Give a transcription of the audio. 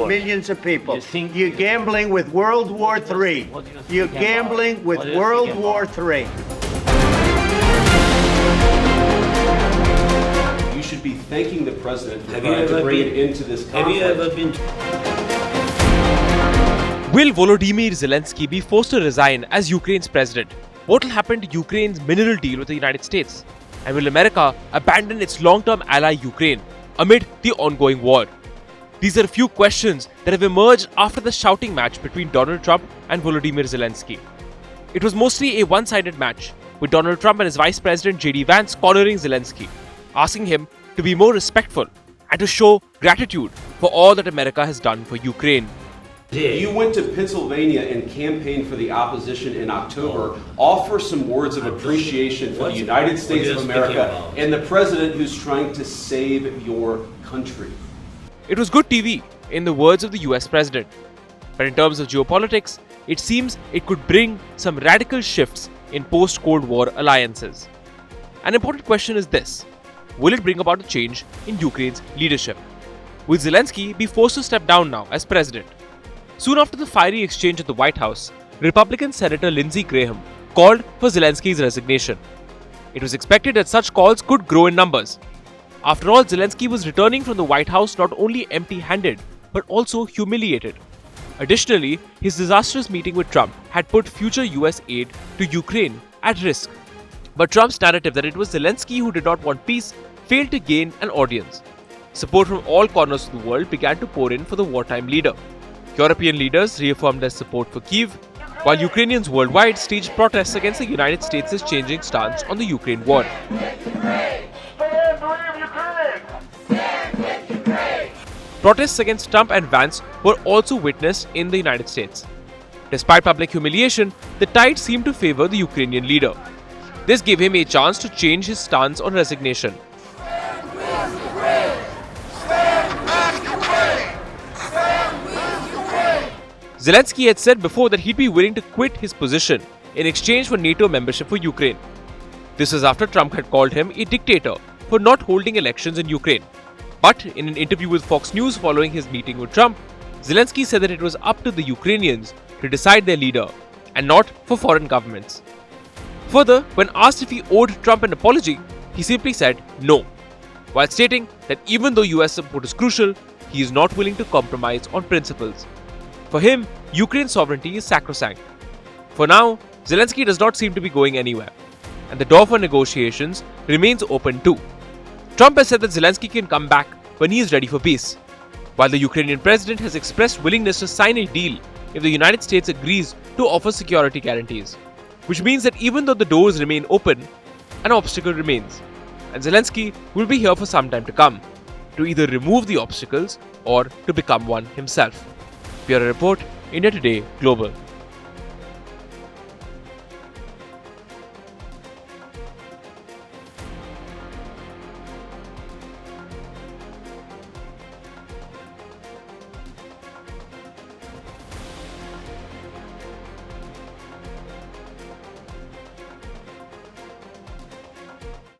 millions of people. You're gambling with World War III. You're gambling with World War III. You should be thanking the president for trying to bring it into this conflict. Have you ever been... Will Volodymyr Zelensky be forced to resign as Ukraine's president? What will happen to Ukraine's mineral deal with the United States? And will America abandon its long-term ally Ukraine amid the ongoing war? These are a few questions that have emerged after the shouting match between Donald Trump and Volodymyr Zelensky. It was mostly a one-sided match, with Donald Trump and his Vice President JD Vance cornering Zelensky, asking him to be more respectful and to show gratitude for all that America has done for Ukraine. You went to Pennsylvania and campaigned for the opposition in October. Offer some words of appreciation for the United States of America and the president who's trying to save your country. It was good TV, in the words of the US president. But in terms of geopolitics, it seems it could bring some radical shifts in post-Cold War alliances. An important question is this: will it bring about a change in Ukraine's leadership? Will Zelensky be forced to step down now as president? Soon after the fiery exchange at the White House, Republican Senator Lindsey Graham called for Zelensky's resignation. It was expected that such calls could grow in numbers. After all, Zelensky was returning from the White House not only empty-handed, but also humiliated. Additionally, his disastrous meeting with Trump had put future US aid to Ukraine at risk. But Trump's narrative that it was Zelensky who did not want peace failed to gain an audience. Support from all corners of the world began to pour in for the wartime leader. European leaders reaffirmed their support for Kyiv, while Ukrainians worldwide staged protests against the United States' changing stance on the Ukraine war. Protests against Trump and Vance were also witnessed in the United States. Despite public humiliation, the tide seemed to favor the Ukrainian leader. This gave him a chance to change his stance on resignation. Zelensky had said before that he'd be willing to quit his position in exchange for NATO membership for Ukraine. This was after Trump had called him a dictator for not holding elections in Ukraine. But in an interview with Fox News following his meeting with Trump, Zelensky said that it was up to the Ukrainians to decide their leader and not for foreign governments. Further, when asked if he owed Trump an apology, he simply said no, while stating that even though US support is crucial, he is not willing to compromise on principles. For him, Ukraine's sovereignty is sacrosanct. For now, Zelensky does not seem to be going anywhere, and the door for negotiations remains open too. Trump has said that Zelensky can come back when he is ready for peace, while the Ukrainian president has expressed willingness to sign a deal if the United States agrees to offer security guarantees, which means that even though the doors remain open, an obstacle remains, and Zelensky will be here for some time to come, to either remove the obstacles or to become one himself. Bureau Report, India Today Global.